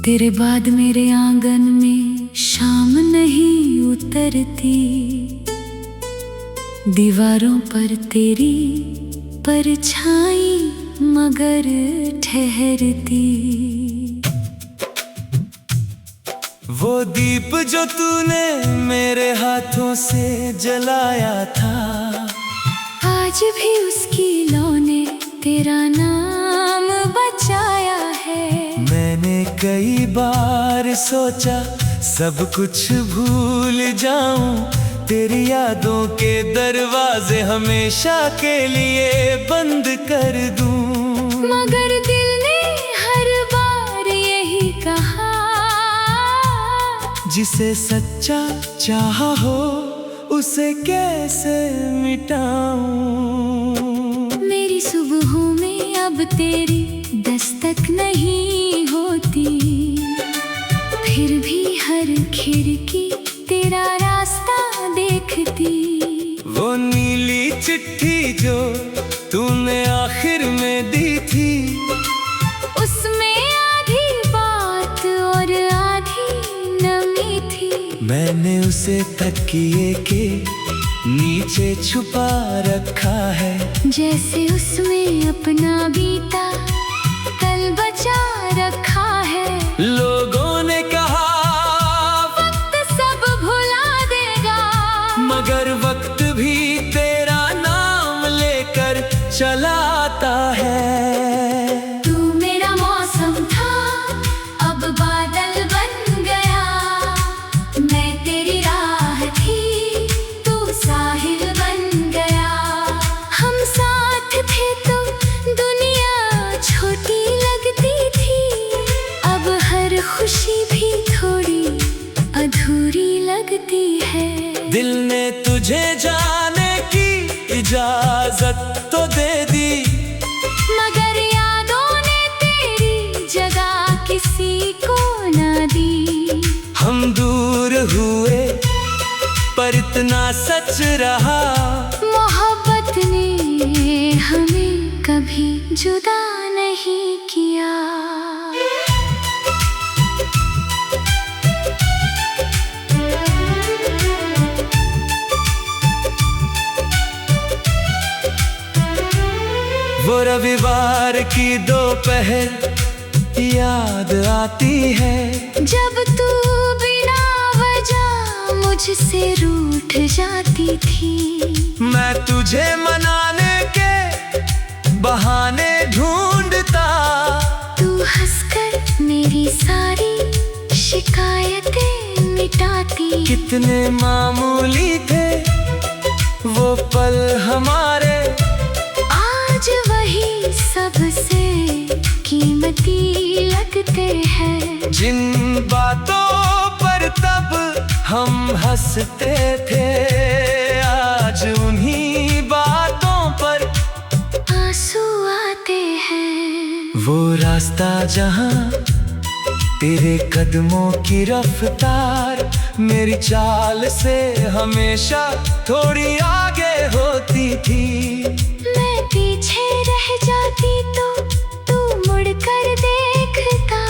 तेरे बाद मेरे आंगन में शाम नहीं उतरती, दीवारों पर तेरी परछाई मगर ठहरती। वो दीप जो तूने मेरे हाथों से जलाया था, आज भी उसकी लौ ने तेरा नाम बचाया है। मैंने कई बार सोचा सब कुछ भूल जाऊं, तेरी यादों के दरवाजे हमेशा के लिए बंद कर दूं। मगर दिल ने हर बार यही कहा, जिसे सच्चा चाहा हो उसे कैसे मिटाऊं। मेरी सुबहों में अब तेरी दस्तक नहीं होती, फिर भी हर खिड़की तेरा रास्ता देखती। वो नीली चिट्ठी जो तूने आखिर में दी थी, उसमें आधी बात और आधी नमी थी। मैंने उसे तकिए के नीचे छुपा रखा है, जैसे उसमें अपना बीता कल बचा रखा है। लोगों ने कहा वक्त सब भुला देगा, मगर वक्त भी तेरा नाम लेकर चला आता है। तू मेरा मौसम था अब बादल बन गया, मैं तेरी राह थी तू साहिल बन गया। हम साथ थे तो दुनिया छोटी लगती थी, अब हर खुशी भी थोड़ी अधूरी लगती है। दिल ने तुझे जाने की इजाजत तो दे दी, मगर यादों ने तेरी जगह किसी को ना दी। हम दूर हुए पर इतना सच रहा, मोहब्बत ने हमें कभी जुदा नहीं किया। वो रविवार की दोपहर याद आती है, जब तू बिना वजह मुझसे रूठ जाती थी। मैं तुझे मनाने के बहाने ढूंढता, तू हंसकर मेरी सारी शिकायतें मिटाती। कितने मामूली थे वो पल हमारे, आज वही सबसे कीमती लगते हैं। जिन बातों पर तब हम हंसते थे, आज उन्हीं बातों पर आंसू आते हैं। वो रास्ता जहां तेरे कदमों की रफ्तार मेरी चाल से हमेशा थोड़ी आगे होती थी। मैं पीछे रह जाती तो तू मुड़कर देखता,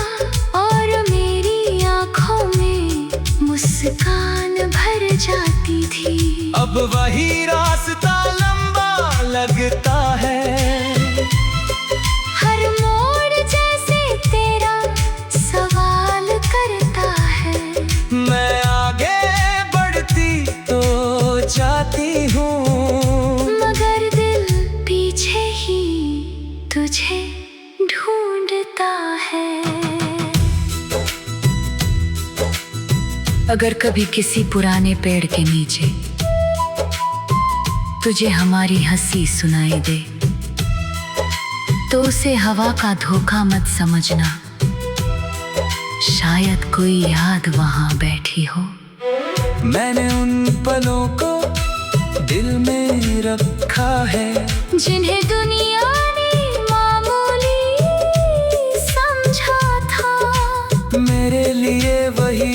और मेरी आंखों में मुस्कान भर जाती थी। अब वही रास्ता लंबा लगता है, हर मोड़ जैसे तेरा सवाल करता है। मैं आगे बढ़ती तो जाती हूँ, मगर दिल पीछे ही तुझे ढूंढता है। अगर कभी किसी पुराने पेड़ के नीचे तुझे हमारी हंसी सुनाई दे, तो उसे हवा का धोखा मत समझना, शायद कोई याद वहां बैठी हो। मैंने उन पलों को दिल में रखा है, जिन्हें दुनिया ने मामूली समझा था। मेरे लिए वही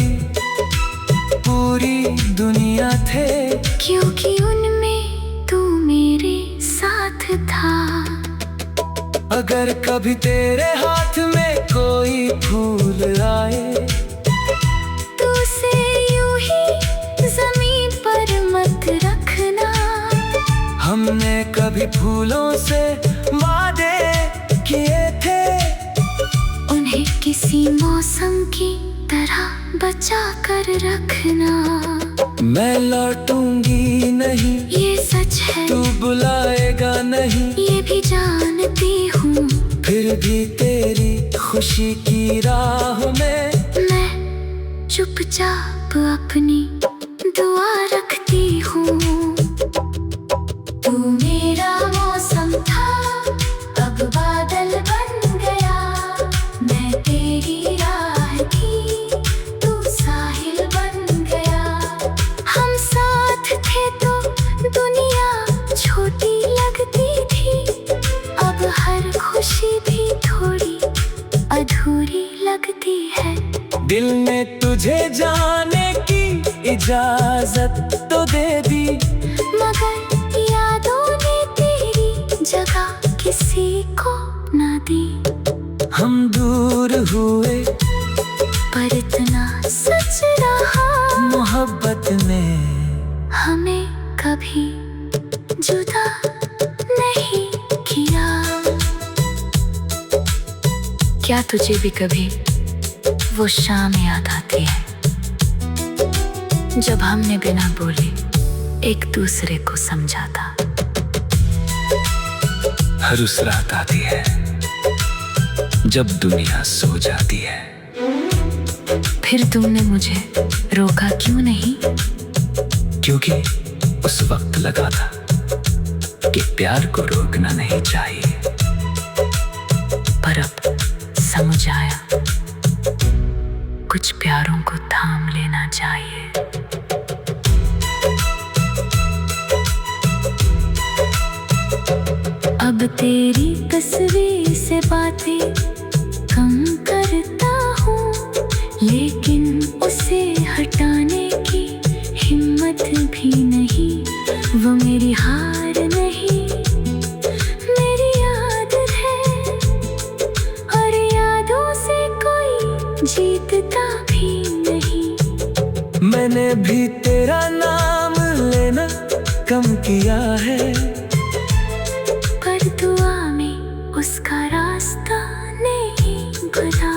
पूरी दुनिया थे, क्योंकि उनमें तू मेरे साथ था। अगर कभी तेरे हाथ में कोई फूल फूल आए। तू से यूं ही जमीन पर मत रखना। हमने कभी फूलों से वादे किए थे, उन्हें किसी मौसम की तरह बचा कर रखना। मैं लौटूंगी नहीं ये सच है, तू बुलाएगा नहीं ये भी जानती हूँ। फिर भी तेरी खुशी की राह में मैं चुपचाप अपनी दुआ रखती हूँ। तू मेरा मौसम था, अब बादल बन गया। मैं तेरी राह थी, तू साहिल बन गया। हम साथ थे तो दुनिया छोटी लगती थी। अब हर खुशी भी थोड़ी अधूरी लगती है। दिल ने तुझे जाने की इजाजत तो दे दी, मगर यादों ने तेरी जगह किसी को ना दी। हम दूर हुए पर इतना सच रहा, मोहब्बत ने हमें कभी जुदा नहीं किया। क्या तुझे भी कभी वो शाम याद आती है जब हमने बिना बोले एक दूसरे को समझा था? हर उस रात आती है जब दुनिया सो जाती है। फिर तुमने मुझे रोका क्यों नहीं? क्योंकि उस वक्त लगा था कि प्यार को रोकना नहीं चाहिए, पर अब समझ आया कुछ प्यारों को थाम लेना चाहिए। अब तेरी तस्वीर से बातें कम करता हूँ, लेकिन उसे हटाने की हिम्मत भी नहीं। वो मेरी हार नहीं, मेरी आदत है, और यादों से कोई जीतता भी नहीं। मैंने भी तेरा नाम लेना कम किया है, पर दुआ में उसका रास्ता नहीं बना।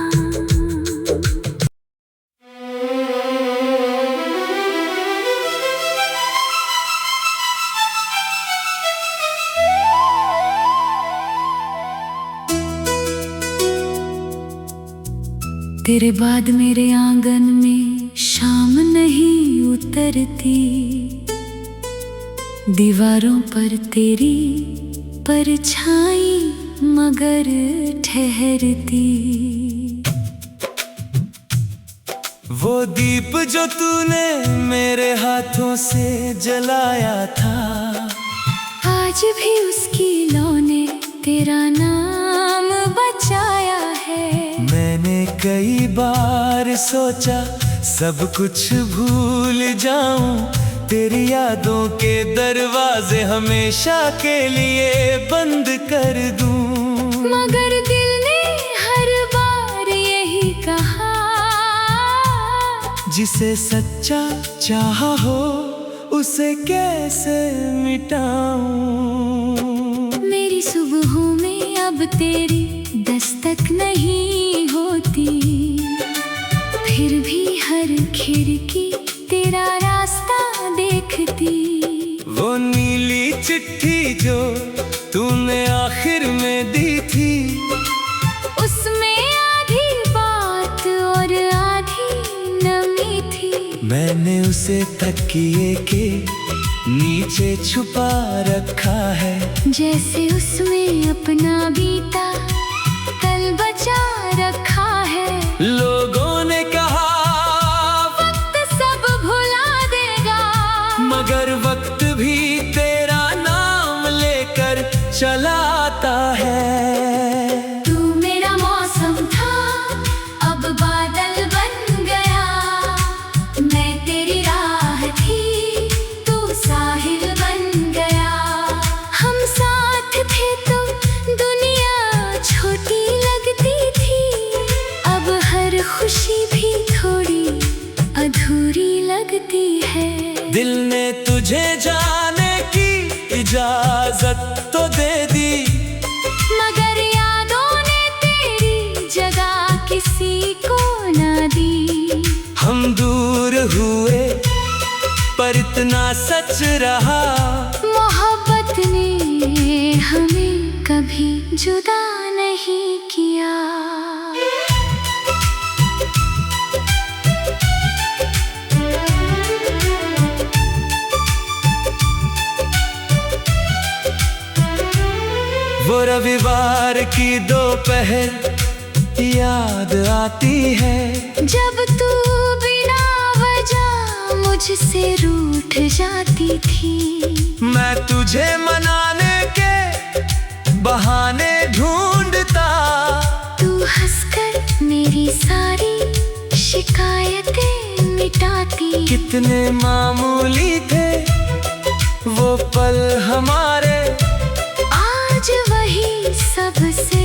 तेरे बाद मेरे आंगन में शाम नहीं उतरती, दीवारों पर तेरी परछाई मगर ठहरती। वो दीप जो तूने मेरे हाथों से जलाया था, आज भी उसकी लौ ने तेरा नाम बचाया है। मैंने कई बार सोचा सब कुछ भूल जाऊं, तेरी यादों के दरवाजे हमेशा के लिए बंद कर दूं। मगर दिल ने हर बार यही कहा, जिसे सच्चा चाहा हो उसे कैसे मिटाऊं। मेरी सुबहों में अब तेरी दस्तक नहीं होती, फिर भी हर खिड़की तेरा रास्ता देखती। वो नीली चिट्ठी जो तूने आखिर में दी थी, उसमें आधी बात और आधी नमी थी। मैंने उसे तकिए के नीचे छुपा रखा है, जैसे उसमें अपना बीता कल बचा रखा है। लोगों ने कहा वक्त सब भुला देगा, मगर वक्त भी तेरा नाम लेकर चला आता है। तू मेरा मौसम था, अब बादल बन गया। मैं तेरी राह थी, तू साहिल बन गया। हम साथ थे तो दुनिया छोटी लगती थी। दिल ने तुझे जाने की इजाजत तो दे दी, मगर यादों ने तेरी जगह किसी को न दी। हम दूर हुए पर इतना सच रहा, मोहब्बत ने हमें कभी जुदा नहीं किया। वो रविवार की दोपहर याद आती है, जब तू बिना वजह मुझसे रूठ जाती थी। मैं तुझे मनाने के बहाने ढूंढता, तू हंसकर मेरी सारी शिकायतें मिटाती। कितने मामूली थे वो पल हमारे, आज वही सबसे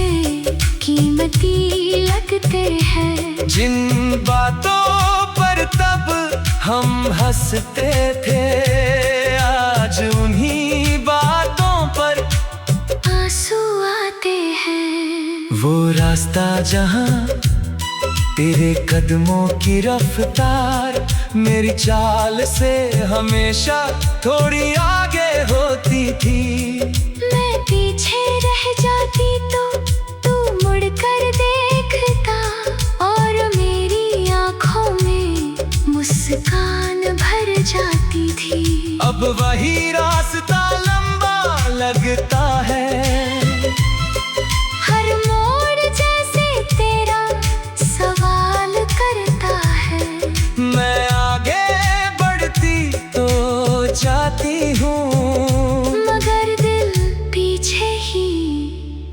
कीमती लगते हैं। जिन बातों पर तब हम हंसते थे, आज उन्हीं बातों पर आंसू आते हैं। वो रास्ता जहां तेरे कदमों की रफ्तार मेरी चाल से हमेशा थोड़ी आगे होती थी। मैं पीछे रह जाती तो तू मुड़कर देखता, और मेरी आंखों में मुस्कान भर जाती थी। अब वही रास्ता लंबा लगता है, हर मोड़ जैसे तेरा सवाल करता है। मैं आगे बढ़ती तो जाती हूँ, मगर दिल पीछे ही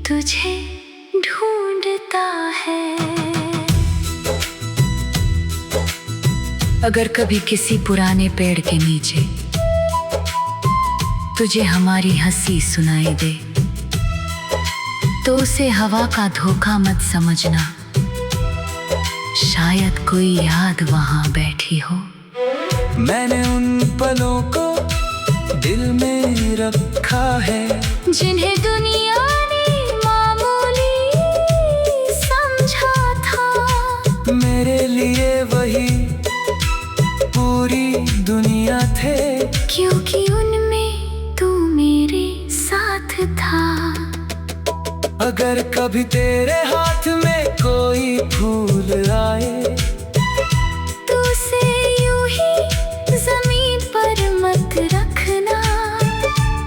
तुझे ढूंढता है। अगर कभी किसी पुराने पेड़ के नीचे तुझे हमारी हंसी सुनाई दे, तो उसे हवा का धोखा मत समझना, शायद कोई याद वहां बैठी हो। मैंने उन पलों को दिल में रखा है, जिन्हें दुनिया ने मामूली समझा था। मेरे लिए वही पूरी दुनिया थे, क्योंकि उनमें तू मेरे साथ था। अगर कभी तेरे हाथ में कोई फूल आए, तू उसे यूं ही जमीन पर मत रखना।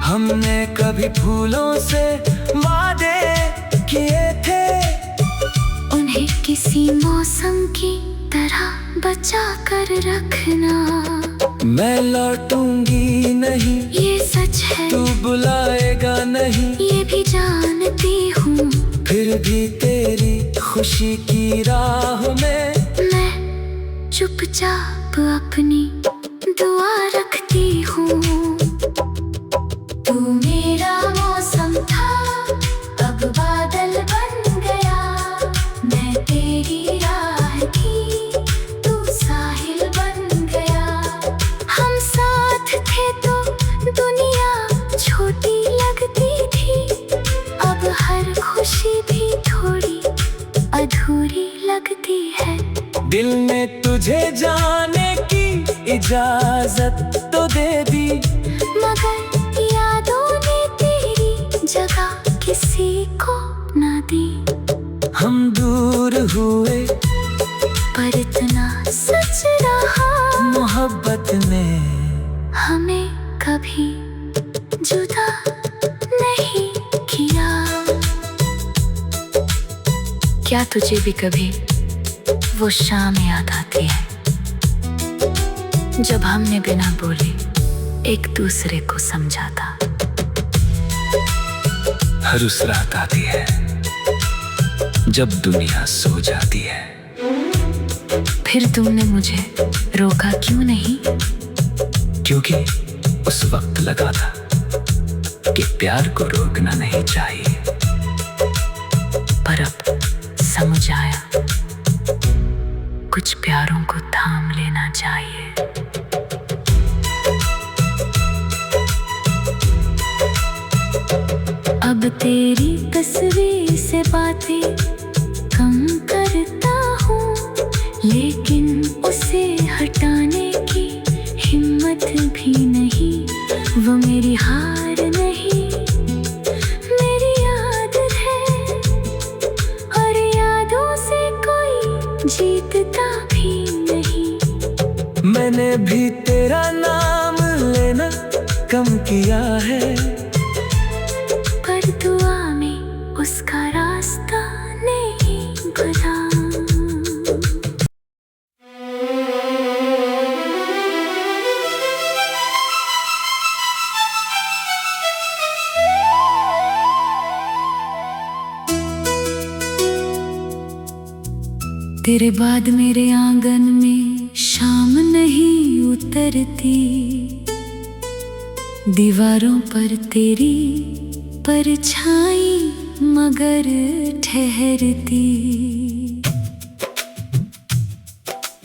हमने कभी फूलों से वादे किए थे, उन्हें किसी मौसम की तरह बचा कर रखना। मैं लौटूंगी नहीं ये सच है, तू बुलाएगा नहीं, ये भी जानती हूँ। फिर भी तेरी खुशी की राह में मैं चुपचाप अपनी दुआ रखती हूँ। तू मेरा मौसम था, अब बादल बन गया। मैं तेरी राह थी, तू साहिल बन गया। हम साथ थे तो दुनिया छोटी लगती थी, अब हर खुशी भी थोड़ी अधूरी लगती है। दिल ने तुझे जाने की इजाजत तो दे दी, मगर यादों ने तेरी जगह किसी को न दी। हम दूर हुए पर इतना सच रहा, मोहब्बत ने हमें कभी जुदा नहीं किया। क्या तुझे भी कभी वो शाम याद आती है, जब हमने बिना बोले एक दूसरे को समझा था? हर उस रात आती है जब दुनिया सो जाती है। फिर तुमने मुझे रोका क्यों नहीं? क्योंकि उस वक्त लगा था कि प्यार को रोकना नहीं चाहिए। पर अब समझ आया, कुछ प्यारों को थाम लेना चाहिए। अब तेरी तस्वीर से बातें कम करता हूँ, लेकिन उसे हटाने की हिम्मत भी नहीं। वो मेरी हार नहीं, मेरी आदत है, और यादों से कोई जीतता भी नहीं। मैंने भी तेरा नाम लेना कम किया है, पर दुआ में उसका रास्ता नहीं भरा। तेरे बाद मेरे आंगन में शाम नहीं उतरती, दीवारों पर तेरी परछाई मगर ठहरती।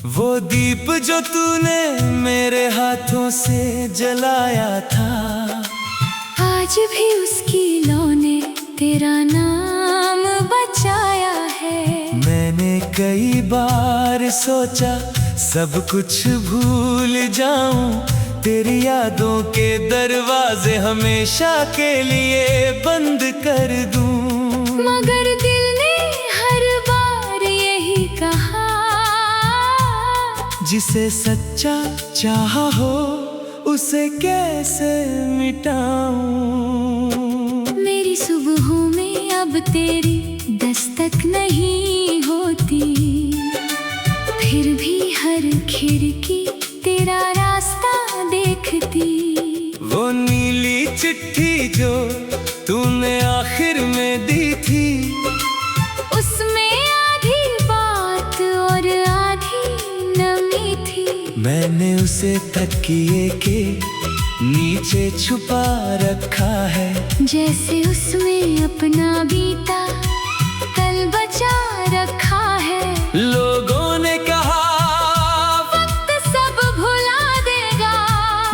वो दीप जो तूने मेरे हाथों से जलाया था, आज भी उसकी लौ ने तेरा नाम बचाया है। मैंने कई बार सोचा सब कुछ भूल जाऊं, तेरी यादों के दरवाजे हमेशा के लिए बंद कर दूं। मगर दिल ने हर बार यही कहा, जिसे सच्चा चाहा हो उसे कैसे मिटाऊं। मेरी सुबहों में अब तेरी दस्तक नहीं होती, फिर भी हर खिड़की तेरा रास्ता देखती। वो नीली चिट्ठी जो तूने आखिर में दी थी, उसमें आधी बात और आधी नमी थी। मैंने उसे तकिए के नीचे छुपा रखा है, जैसे उसमें अपना बीता कल बचा रखा है। लोगों ने कहा वक्त सब भुला देगा,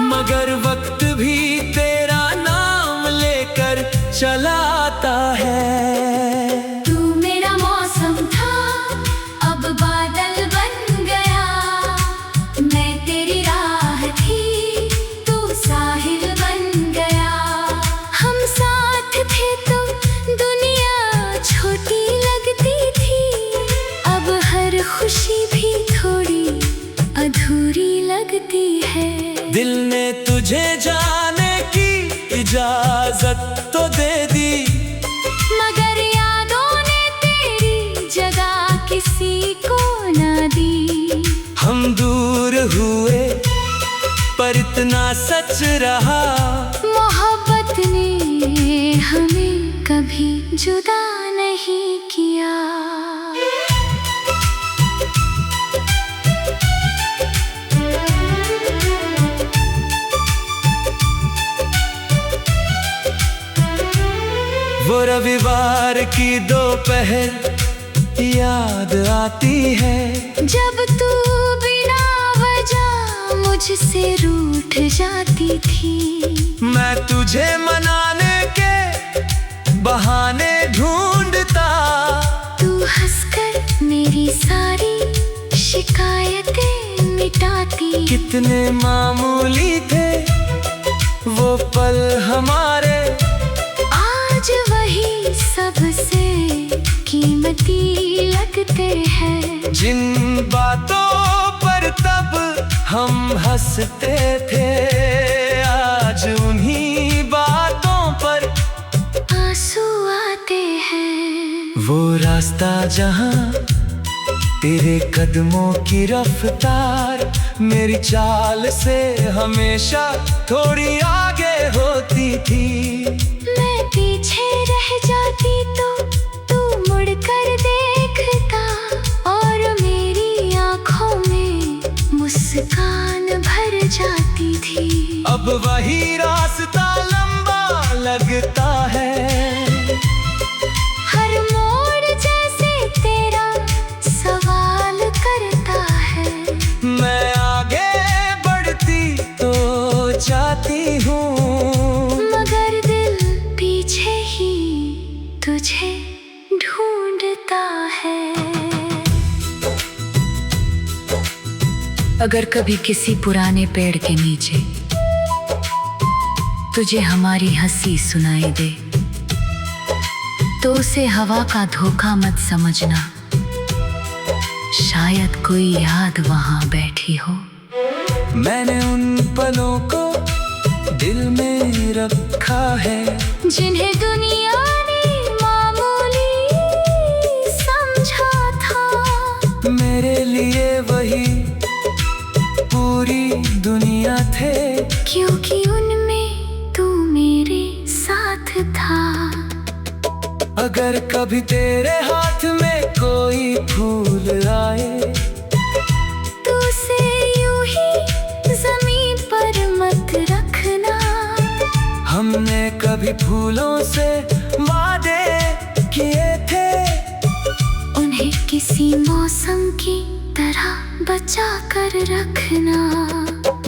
मगर वक्त भी तेरा नाम लेकर चला आता है। तू मेरा मौसम था, अब बादल बन गया। मैं तेरी राह थी, तू साहिल बन गया। हम साथ थे तो दुनिया छोटी लगती थी, अब हर खुशी भी थोड़ी अधूरी लगती है। दिल ने तुझे जाने की इजाजत तो दे दी, मगर यादों ने तेरी जगह किसी को ना दी। हम दूर हुए पर इतना सच रहा, मोहब्बत ने हमें कभी जुदा नहीं किया। वो रविवार की दोपहर याद आती है, जब तू बिना वजह मुझसे रूठ जाती थी। मैं तुझे मनाने के बहाने ढूंढता, तू हंसकर मेरी सारी शिकायतें मिटाती। कितने मामूली थे वो पल हमारे, आज वही सबसे कीमती लगते हैं। जिन बातों पर तब हम हंसते थे, आज उन्हीं बातों पर आंसू आते हैं। वो रास्ता जहां तेरे कदमों की रफ्तार मेरी चाल से हमेशा थोड़ी आगे होती थी। मैं पीछे रह जाती तो तू मुड़कर देखता, और मेरी आंखों में मुस्कान भर जाती थी। अब वही रास्ता लंबा लगता है, हर मोड़ जैसे तेरा सवाल करता है। मैं आगे बढ़ती तो चाहती हूँ, मगर दिल पीछे ही अगर कभी किसी पुराने पेड़ के नीचे तुझे हमारी हंसी सुनाई दे तो उसे हवा का धोखा मत समझना, शायद कोई याद वहां बैठी हो। मैंने उन पलों को दिल में रखा है जिन्हें दुनिया ने मामूली समझा था। मेरे लिए वही पूरी दुनिया थे, क्योंकि उनमें तू मेरे साथ था। अगर कभी तेरे हाथ में कोई फूल आए तू उसे यूं ही जमीन पर मत रखना। हमने कभी फूलों से वादे किए थे, उन्हें किसी मौसम की तरह बचा कर रखना।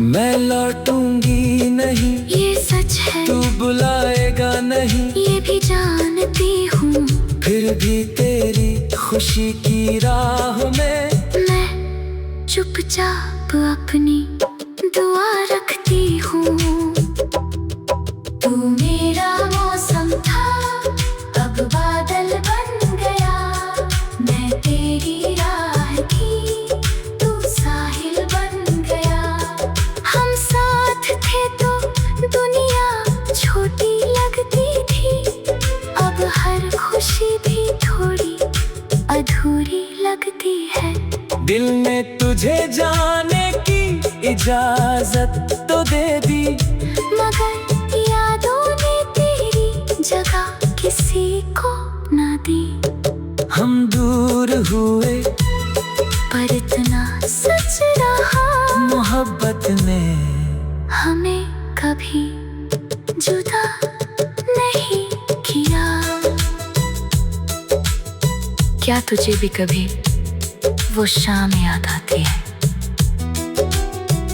मैं लौटूंगी नहीं ये सच है, तू बुलाएगा नहीं ये भी जानती हूँ। फिर भी तेरी खुशी की राह में मैं चुपचाप अपनी दुआ रखती हूँ। तू मेरा मौसम था, अब बादल बन गया। मैं तेरी राह थी, तू साहिल बन गया। हम साथ थे तो दुनिया छोटी लगती थी। अब हर खुशी भी थोड़ी अधूरी लगती है। दिल ने तुझे जाने की इजाजत तो दे दी, मगर यादों ने तेरी जगह किसी को न दी। हम दूर हुए पर इतना सच रहा, मोहब्बत ने हमें कभी जुदा नहीं किया। क्या तुझे भी कभी वो शाम याद आती है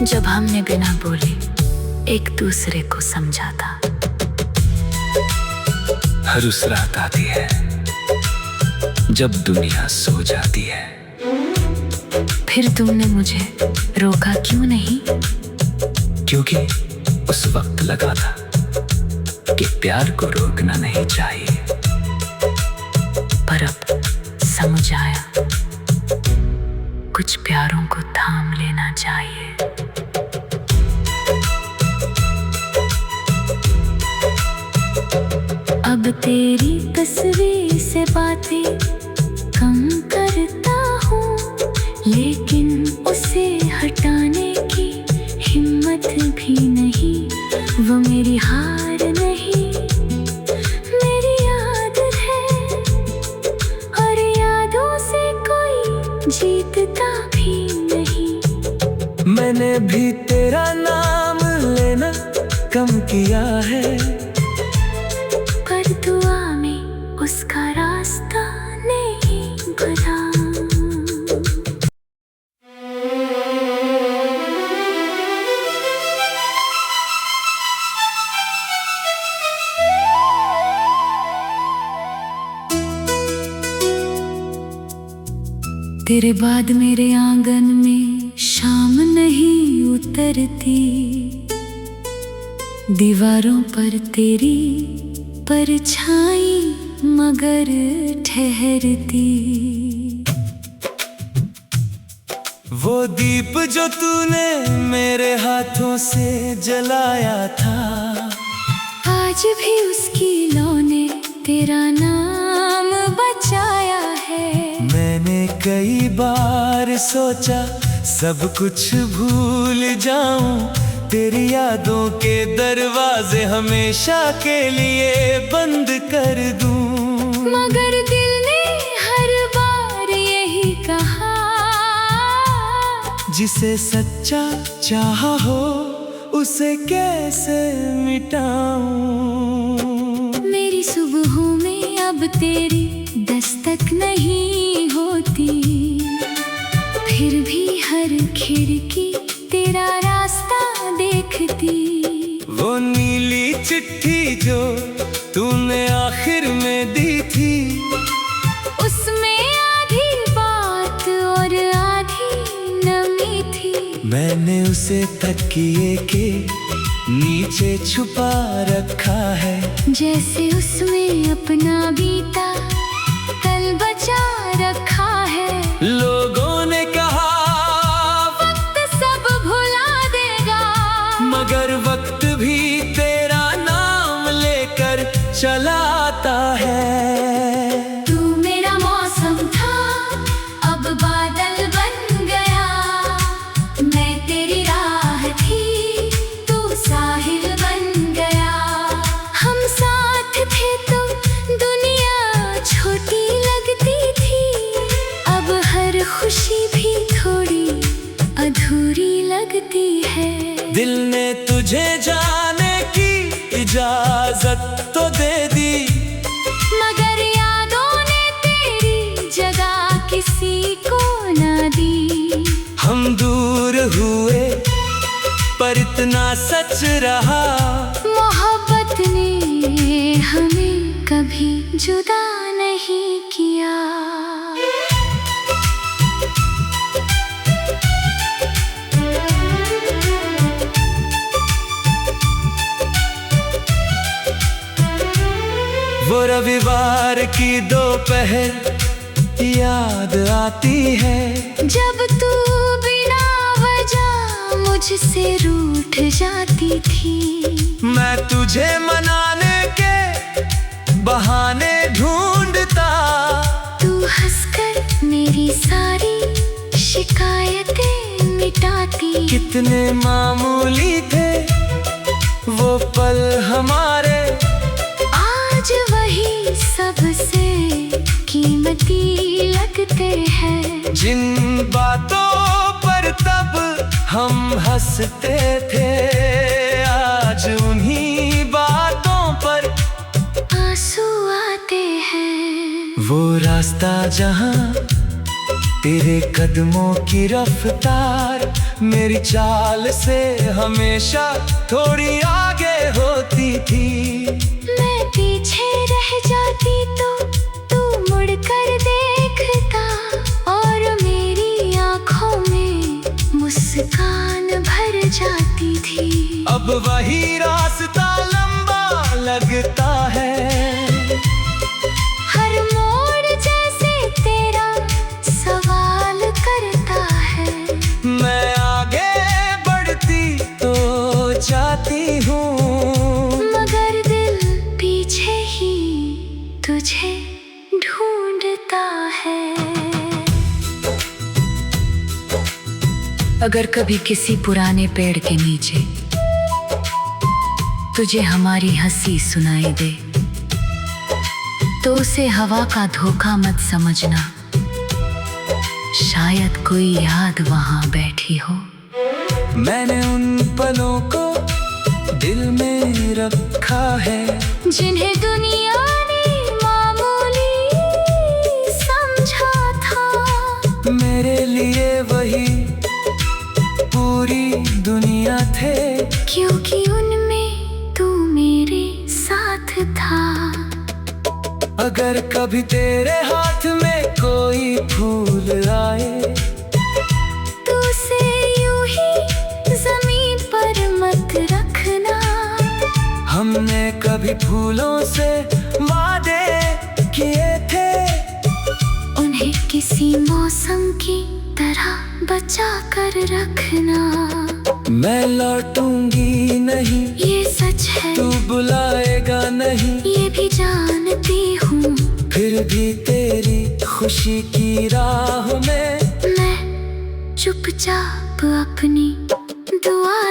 जब हमने बिना बोले एक दूसरे को समझा था? हर उस रात आती है जब दुनिया सो जाती है। फिर तुमने मुझे रोका क्यों नहीं? क्योंकि उस वक्त लगा था कि प्यार को रोकना नहीं चाहिए। पर अब समझ आया, कुछ प्यारों को थाम लेना चाहिए। अब तेरी तस्वीर से बातें कम करता हूँ, लेकिन उसे हटाने की हिम्मत भी नहीं। वो मेरी हार नहीं, मेरी आदत है, और यादों से कोई जीतता भी नहीं। मैंने भी तेरा नाम लेना कम किया है, पर दुआ में उसका रास्ता नहीं भरा। तेरे बाद मेरे आंगन में शाम नहीं उतरती, दीवारों पर तेरी परछाई मगर ठहरती। वो दीप जो तूने मेरे हाथों से जलाया था, आज भी उसकी लौ ने तेरा नाम बचाया है। मैंने कई बार सोचा सब कुछ भूल जाऊं, तेरी यादों के दरवाजे हमेशा के लिए बंद कर दूं। मगर दिल ने हर बार यही कहा, जिसे सच्चा चाहा हो उसे कैसे मिटाऊं। मेरी सुबहों में अब तेरी दस्तक नहीं होती, फिर भी हर खिड़की तेरा रास्ता देखती। वो नीली चिट्ठी जो तूने आखिर में दी थी, उसमें आधी बात और आधी नमी थी। मैंने उसे तकिए के नीचे छुपा रखा है, जैसे उसमें अपना बीता कल बचा रखा है। लोगों ने कहा वक्त सब भुला देगा, मगर वक्त भी तेरा नाम लेकर चला आता है। तू मेरा मौसम था, अब बादल बन गया। मैं तेरी राह थी, तू साहिल बन गया। हम साथ थे तो दुनिया छोटी लगती थी, अब हर खुशी भी थोड़ी अधूरी लगती है। दिल ने तुझे जाने की इजाजत तो दे दी, मगर यादों ने तेरी जगह किसी को ना दी। हम दूर हुए पर इतना सच रहा, मोहब्बत ने हमें कभी जुदा नहीं किया। वो रविवार की दोपहर याद आती है, जब तू बिना वजह मुझसे रूठ जाती थी। मैं तुझे मनाने के बहाने ढूंढता, तू हंसकर मेरी सारी शिकायतें मिटाती। कितने मामूली थे वो पल हमारे, आज वही सबसे कीमती लगते हैं। जिन बातों पर तब हम हंसते थे, आज उन्हीं बातों पर आंसू आते हैं। वो रास्ता जहां तेरे कदमों की रफ्तार मेरी चाल से हमेशा थोड़ी आगे होती थी। मैं पीछे रह जाती तो तू मुड़कर देखता, और मेरी आंखों में मुस्कान भर जाती थी। अब वही रास्ता लंबा लगता है, हर मोड़ जैसे तेरा सवाल करता है। मैं आगे बढ़ती तो जाती हूँ, मगर दिल पीछे ही तुझे ढूंढता है। अगर कभी किसी पुराने पेड़ के नीचे तुझे हमारी हंसी सुनाई दे, तो उसे हवा का धोखा मत समझना, शायद कोई याद वहां बैठी हो। मैंने उन पलों को दिल में रखा है, जिन्हें दुनिया ने मामूली समझा था। मेरे लिए वही पूरी दुनिया थे, क्योंकि उनमें तू मेरे साथ था। अगर कभी तेरे हाथ में कोई फूल आए, तू उसे यूं ही जमीन पर मत रखना। हमने कभी फूलों से वादे किए थे, उन्हें किसी मौसम की तरह बचा कर रखना। मैं लौटूंगी नहीं ये सच है, तू बुलाएगा नहीं, ये भी जानती हूँ। फिर भी तेरी खुशी की राह में मैं चुपचाप अपनी दुआ